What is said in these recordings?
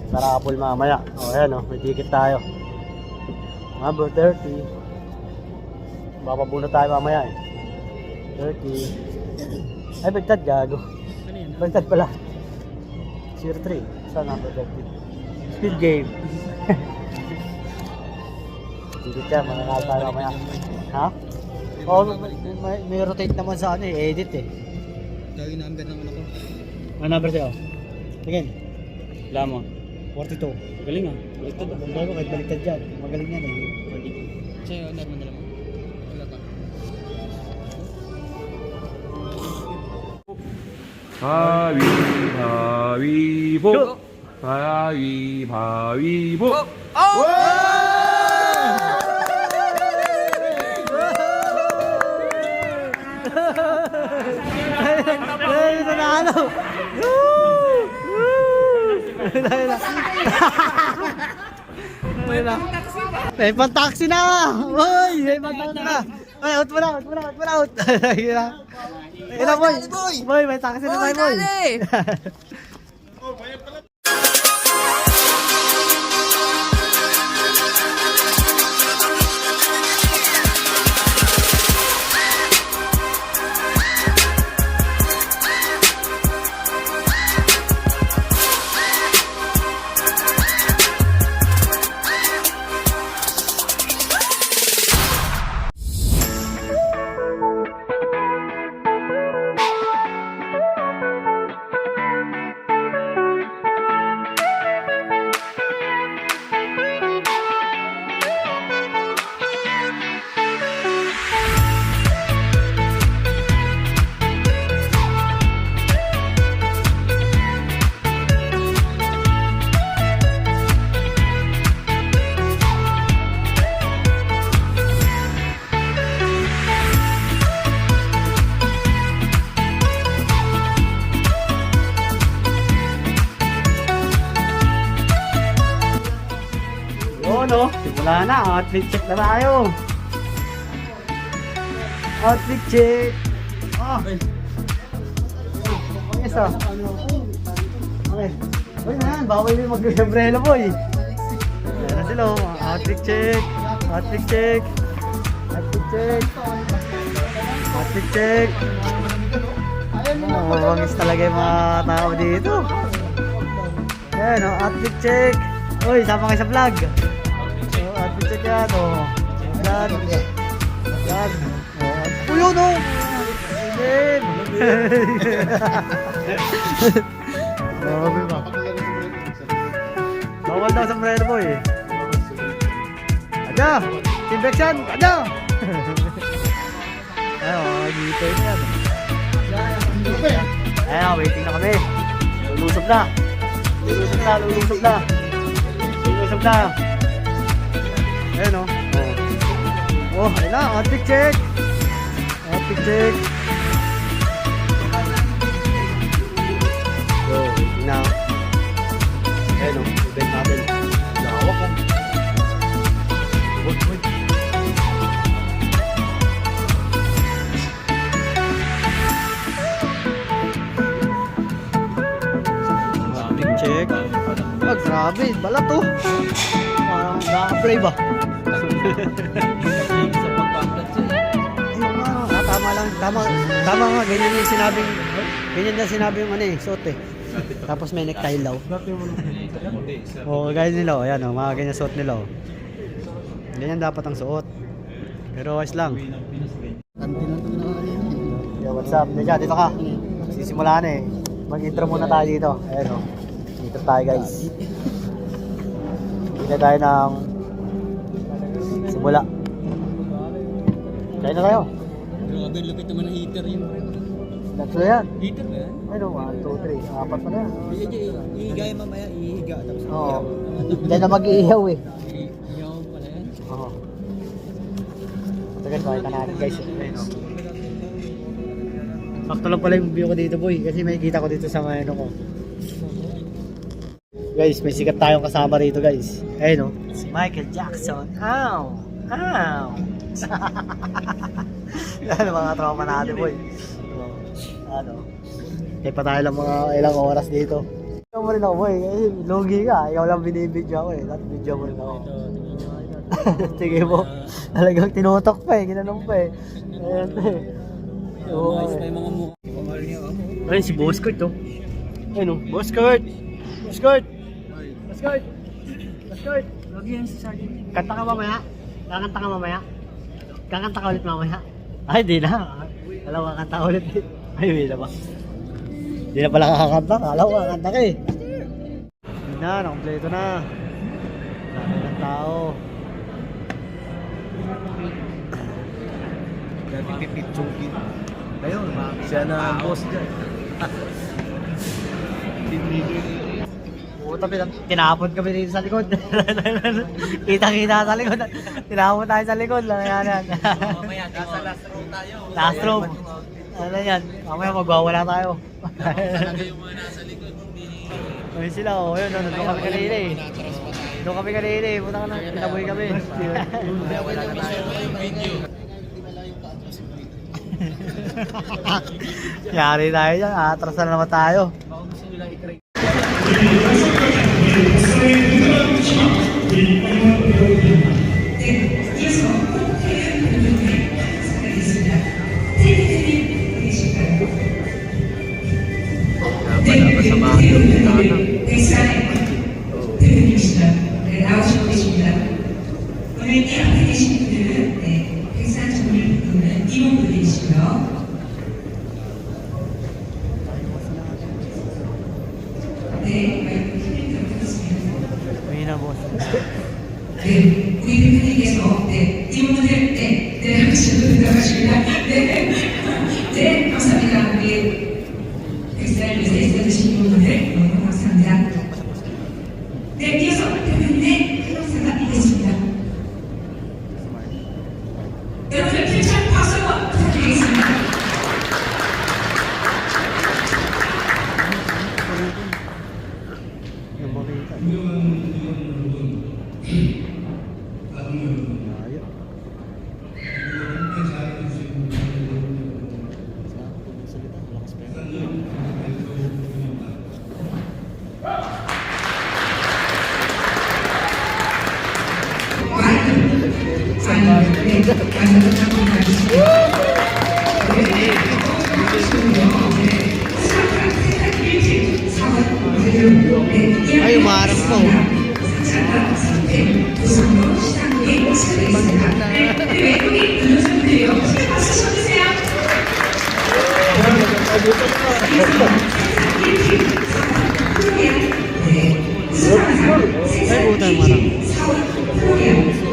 Para kapul mamaya. O ayan o, may ticket tayo. Number 30. Bababunot tayo mamaya eh. 30. Ay, bagtad gago. Bagtad pala. 03. Saan number 30? Speed game. Ticket ka, mananalo tayo mamaya. Ha? Oo, may rotate naman sa ano eh, edit eh. Ito yung number naman ako. Ano number sa'yo? Tingin. Wala mo. 42. Galing ah. Baliktad ah. Ang bago kahit baliktad dyan. Magaling yan eh. Sa'yo, number mo nila mo. Wala pa. 가위바위보 가위바위보 Ay, nanalo! May pang-taxi na! Uy! May pang-taxi na! Ay, out mo na! Out mo na! Out mo na! Out! Ina, boy! Boy, may taxi na tayo, boy! No? Simula na, outfit check na tayo. Outfit check. Oh. Yes, oh. Okay. Uy man, bawal yung mag-umbrella boy. Ayan na sila, oh. Outfit check. Outfit check. Outfit check. Outfit check. Oh, mabangis talaga yung mga tao dito. Ayan, oh. Outfit check. Uy, sama kayo sa vlog. Outfit check yan, oh. Yan. Yan. Uy, yun, oh. Ayan. Bawal daw sombrero, boy. Ada! Team Bexian! Ada! Ayun, dito yan. Ayun, waiting na kami. Lulusog na. Lulusog na, lulusog na. Lulusog na. Ayun, oh. Oh, ayun na. Outfit check. Outfit check. So, waiting na. Ayun, oh. Event natin. Nakawak ka. Wait, wait. Outfit check. Oh, grabe. Balat, oh. Parang na-apply ba? Tama lang, tama nga, ganyan yung sinabing, ganyan na sinabi yung ano eh, suot eh. Tapos may necktie daw. Oo, ganyan nila, ayan o, mga ganyan suot nila o. Ganyan dapat ang suot. Pero ayos lang. Yo, what's up? Dito ka. Sisimula na eh. Mag-intro muna tayo dito. Ayan o. Intro tayo guys. Hindi tayo ng simula. Kaya na tayo. Grabe, lupit naman ng heater yun. Tatlo yan. Heater ba yan? Ano, 1, 2, 3. Apat pa na yan. Ihiga yung mamaya, ihiga. Tapos Oo. Diyan na mag-iihaw eh. ihigaw pala yan. Oo. Tagal, bakit ka natin guys. Sakto lang pala yung view ko dito boy. Kasi may kita ko dito sa may ano ko. Guys, may sikat tayong kasama rito guys. Ayun o. Si Michael Jackson. Ow! Ow! Ano mga trauma natin boy. Ano? Kaya pa tayo lang mga ilang oras dito. Ikaw mo rin ako boy, eh, lugi ka. Ikaw lang binibidyo ako eh. Dapat video mo rin ako. Ito, tingnan mo nga ito. Sige mo. Talagang tinutok pa eh. Ginanong pa eh. Ayan eh. Mga isa yung mga mukha. Pamahal niya ako. Ayun si Boss Kurt oh. Ayun oh. Boss Kurt! Boss Kurt! Boss Kurt! Boss Kurt! Lagi yan si Sergeant. Kanta ka mamaya? Kakanta ka mamaya? Kakanta ka ulit mamaya? Ay, di na. Alam mo, kakanta ka ulit. Ay, hindi na ba? Hindi na pala kakanta. Alam mo, kakanta ka eh. Hindi na, nakompleto na. Dami ng tao. Dati pipitsugin. Ayun, siya na ang boss dyan. Puta, tinapon kami dito sa likod. Kita-kita sa likod. Tinapon tayo sa likod. Yan. Mamaya, nasa last row tayo. Last room. Ano yan? Mamaya magwawala tayo. Talaga yung mga nasa likod. Ayun sila, oh. Ayun, doon kami kanina eh. Doon kami kanina eh. Punta ka na, pinaboy kami. Kaya wala na tayo yung video. Yari tayo dyan. Atras na naman tayo. Baka gusto nila i-try. May na, boss. 네, 우리 대표님께서 이분들 박수로 부탁하십니다. 네, 감사합니다. 우리 백살 요새 있어주신 분들 너무 감사합니다. 네, 이어서 대표님의 행사가 있겠습니다. 여러분들 필참 박수와 부탁드리겠습니다. Yung makita. Layo. Salita, lakas pa yan. Ay, umarap po. Ay, puta, umarap.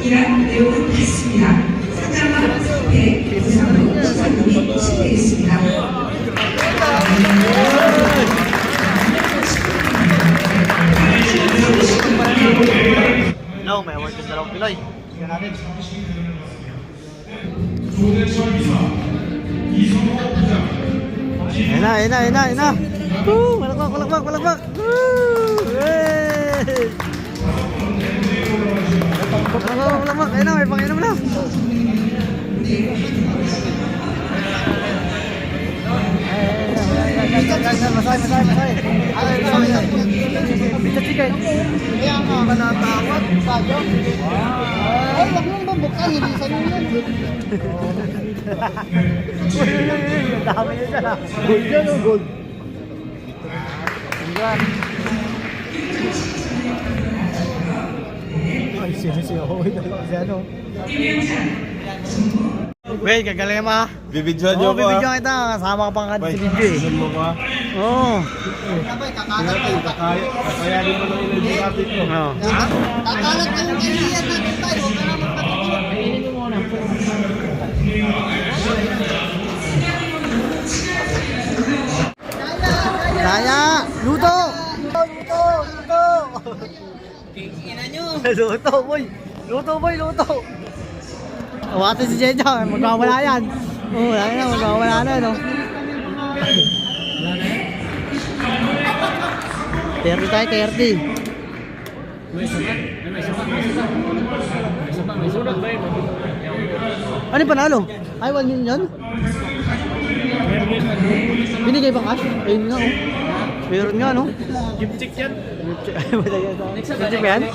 이란 내용은 같습니다. 상장과 대 부상으로 수상이 시작되겠습니다. No, may award yung dalawang Pinoy. Tingnan natin. Ayun na. Woo! Malakbak! Woo! Hey! Malakbak! Ayun na, may panginom na. Masay. Pizza chicken. Kaya nga ka natawag, sadyo. Ay, wag mong babukan, ilisan mo yun. Ang dami nyo dyan ah. Gold yan o, gold. Tingnan. Ay, siya. Uy, dalawa si ano. Wait, gagaling mo ha. Bibidyohan niyo Oo, ko ha. bibidyohan kita. Kasama ka pang sa video eh. Bibidyohan mo ko ha. Oo. Sabay, kakalat kayo. Kakayanin mo lang yung traffic ko. Oo. Kakalat kayo, kailangan natin tayo. Huwag ka na magpatulog. Kaya! Luto! Ina nyo! Luto boy! Awatin si Jeja, magkawala yan. Oo, magkawala na, no? 30 tayo, 30. Ano yung panalo? Ay, 1 million? Binigay ba cash? Ayun nga, oh. Meron nga, no? Gift check yan. Gift check ba yan?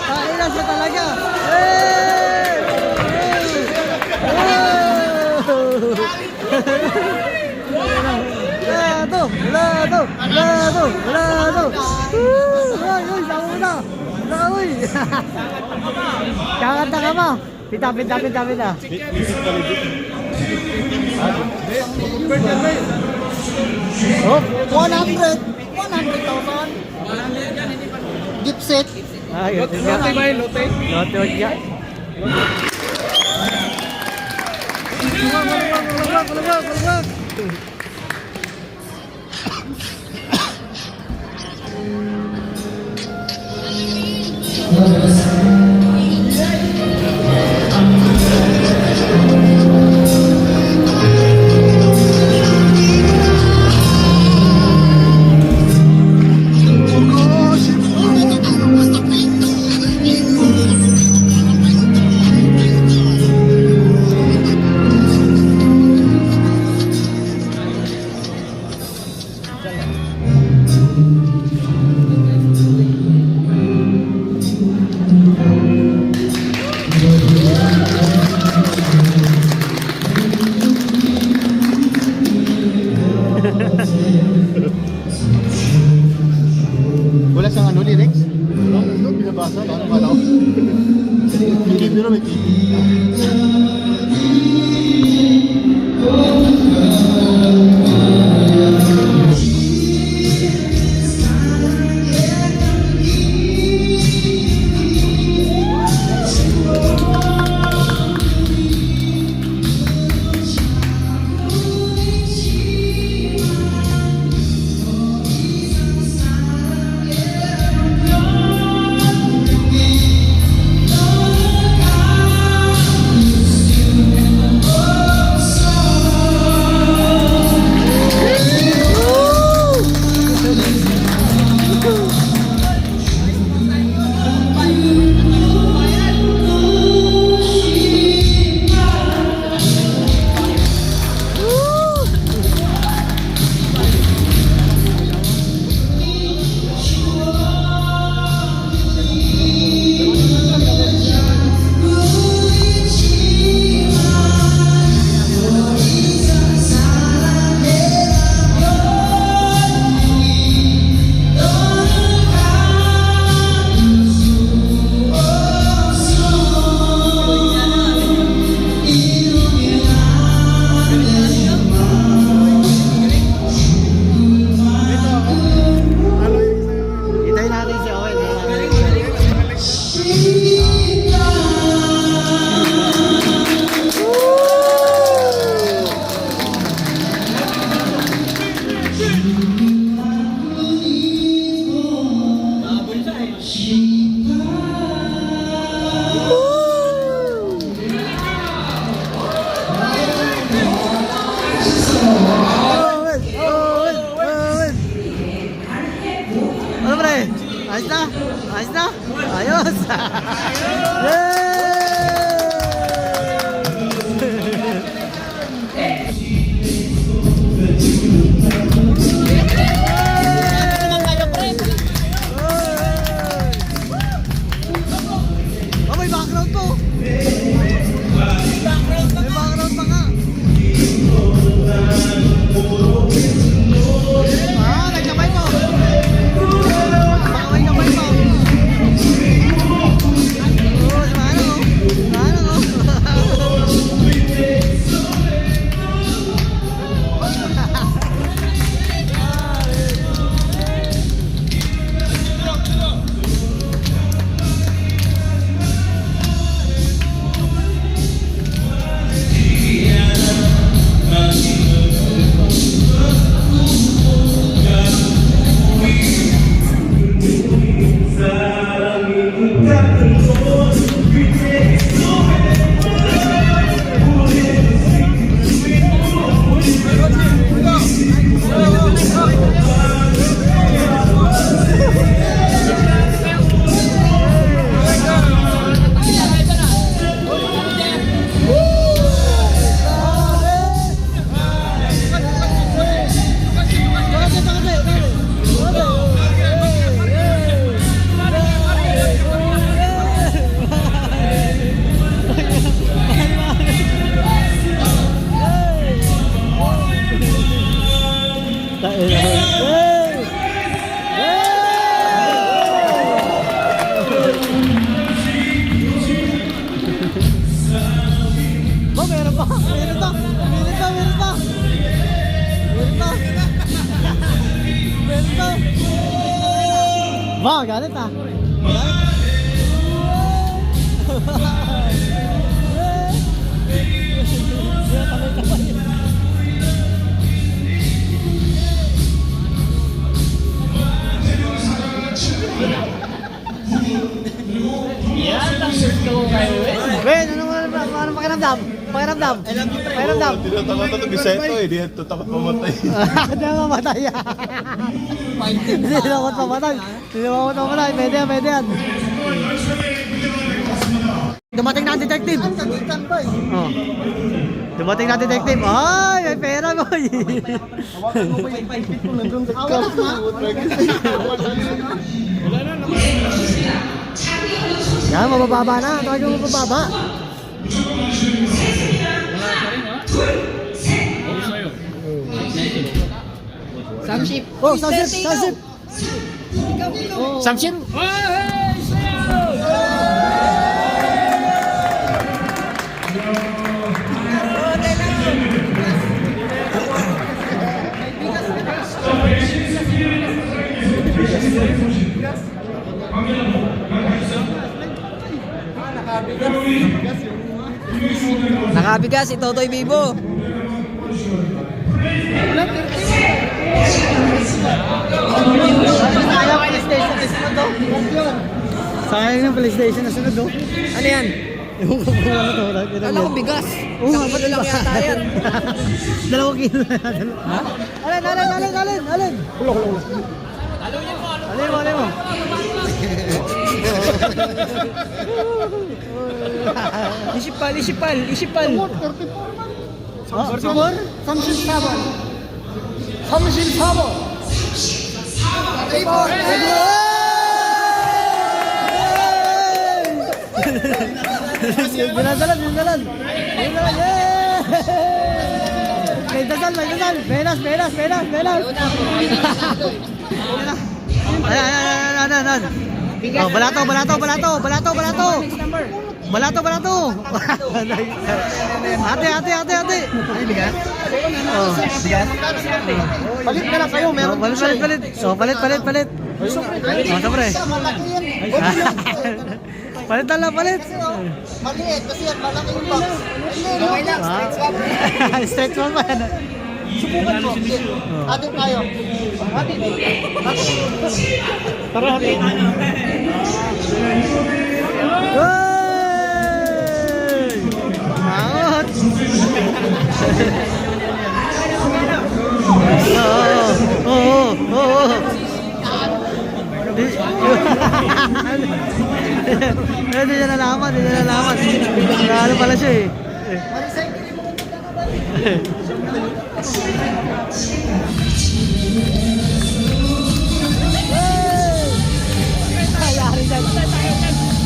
Ay, na siya talaga. Hey! Lado! Lado! Lado! Lado! Ay, ay, sama mo na! Uy! Kakanta ka mo! Pita, pita, pita, pita! Oh, 100! 100,000! Gift set! Ah, yun. Lote ba yun? Lote? Lote, wag yan. Kulubag! Wala siyang ano, lyrics? Wala, binabasa. Ano ba ako? Hindi biro, may Hitayin natin si Owen. Owen! Owen! Owen! Ano pre? Ayos na? Ayos na? Ayos! Oh, may background po! May background pa nga! Ah, nagkamay po! Kamay-kamay po! Oh, si Mano! meron pa. Meron pa. Meron pa. Meron pa. Meron pa. Meron pa. Wow, galit ah. Ben, ano pakiramdam? Pakiramdam? Pakiramdam? Hindi na takot ito, Biseto eh. Hindi na takot mamatay. Hindi na mamatay. Hindi na takot mamatay. Hindi na takot mamatay. Pwede yan, pwede yan. Dumating na ang detective. Oh. Dumating na ang detective. Ay, may pera boy. Yan, mabababa na. Talagang mabababa. Samship. Oh, sasip, sasip. Samship. Nakabigas, ito Totoy Bibo. Sayang PlayStation na sunod oh. Sayang yung PlayStation na sunod oh. Ano yan? Ewan ko kung ano to. Ano ko bigas? Oo nga, Sakto lang yata yan. 2 kilo na yan. Ha? Alin. Alin mo. Isipal. Sabor? Samsil sabor. Samsil sabor. Binasalan. May dasal. Benas. Ayan. Oh, balato. Ate. Ano bigas? Oh, bigas. Palit na lang kayo, meron. Palit. Oh, palit. Oh, sobre. Palit. Maliit kasi yan, malaki yung box. Okay lang, straight swap. Straight one pa yan. Subukan mo. Atin tayo. Atin. Tara, atin. Mangot! Oo. Hindi niya nalaman. Ano pala siya eh. Yari dyan.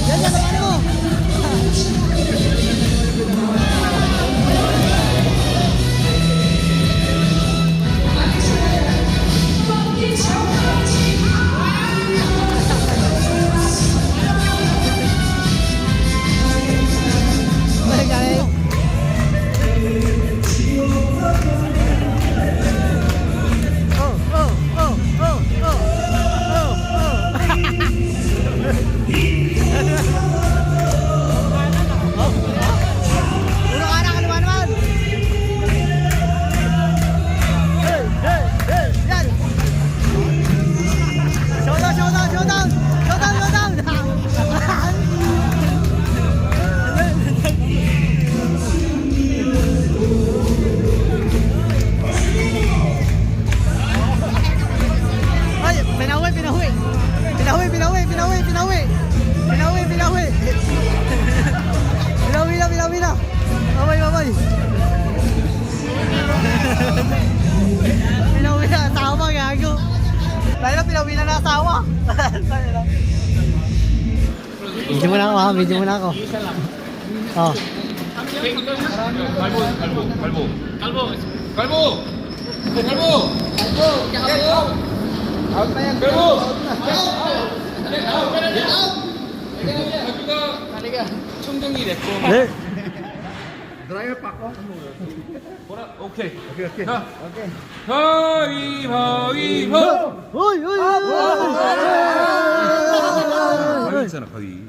Yan, naman mo. Video mo na ako. Oh. Dryer pack ko. 오케이. Okay. 자, 가위바위보. Uy, uy, 가위잖아, 가위.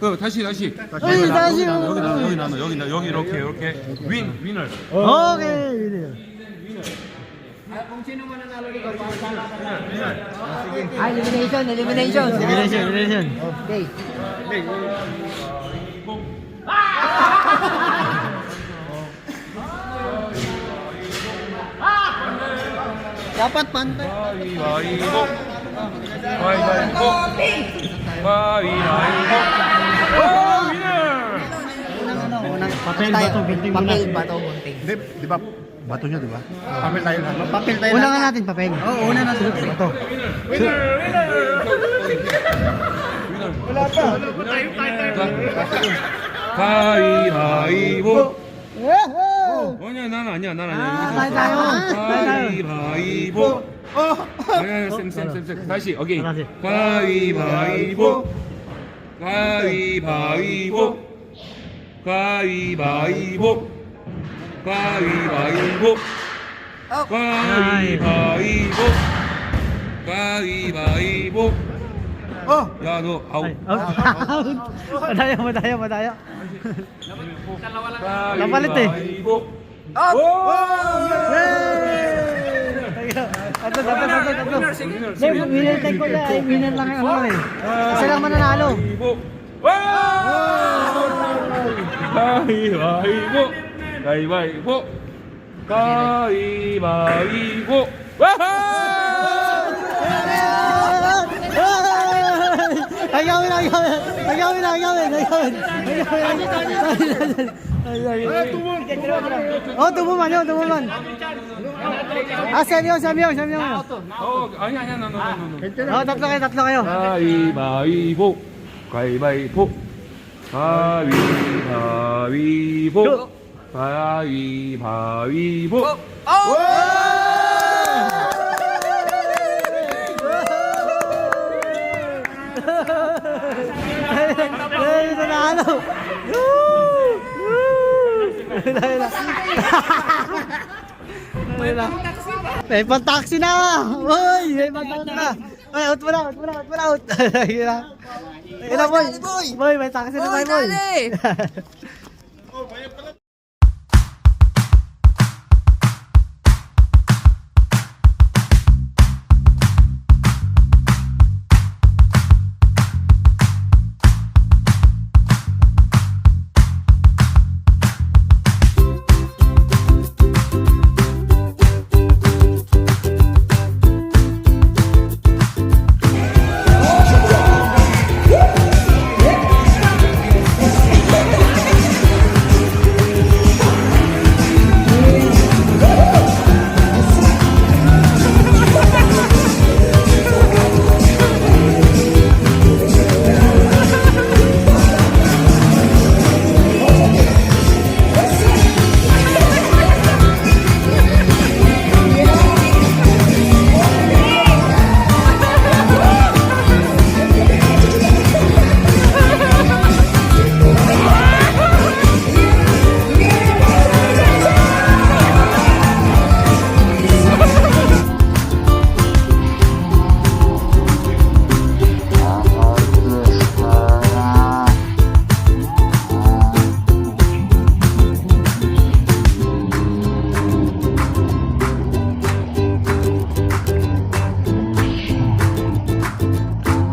그 다시. 다시. 여기 나눠. 여기 이렇게. 위너. Okay, video. Elimination. Elimination. Okay. Dapat pantay. 가위바위보. 위너. Papel ba to? Gunting muna. Papel ba to, gunting? Hindi, di ba? Bato nyo, di ba? Papel tayo lang. Papel tayo Una lang. nga natin papel. Oo, una na sunod. Ito. 가위바위보. 아니야, 난 아니야. 가위바위보. 아니야, 쌤. 다시, 오케이. 다시. 가위바위보. 가위바위보. 가위바위보. 가위바위보. 가위바위보. 가위바위보. 야, 너 아웃. Madaya. Napalit eh. 가위바위보. Tatlo. Winner tag ko na. Winner lang ang ano eh. Isa lang mananalo. 가위바위보. 가위바위보. 가위바위보. Agawin. Oh, tumuman. Sabi mo. 아니야, 너. Oh, tatlo kayo. 가위바위보. 가위바위보. 가위바위보. 가위바위보. Nanalo. May pang-taxi na! Uy! May pang-taxi na! Uy, out mo na! Ayun na, boy! Boy, may taxi na tayo, boy! Dali!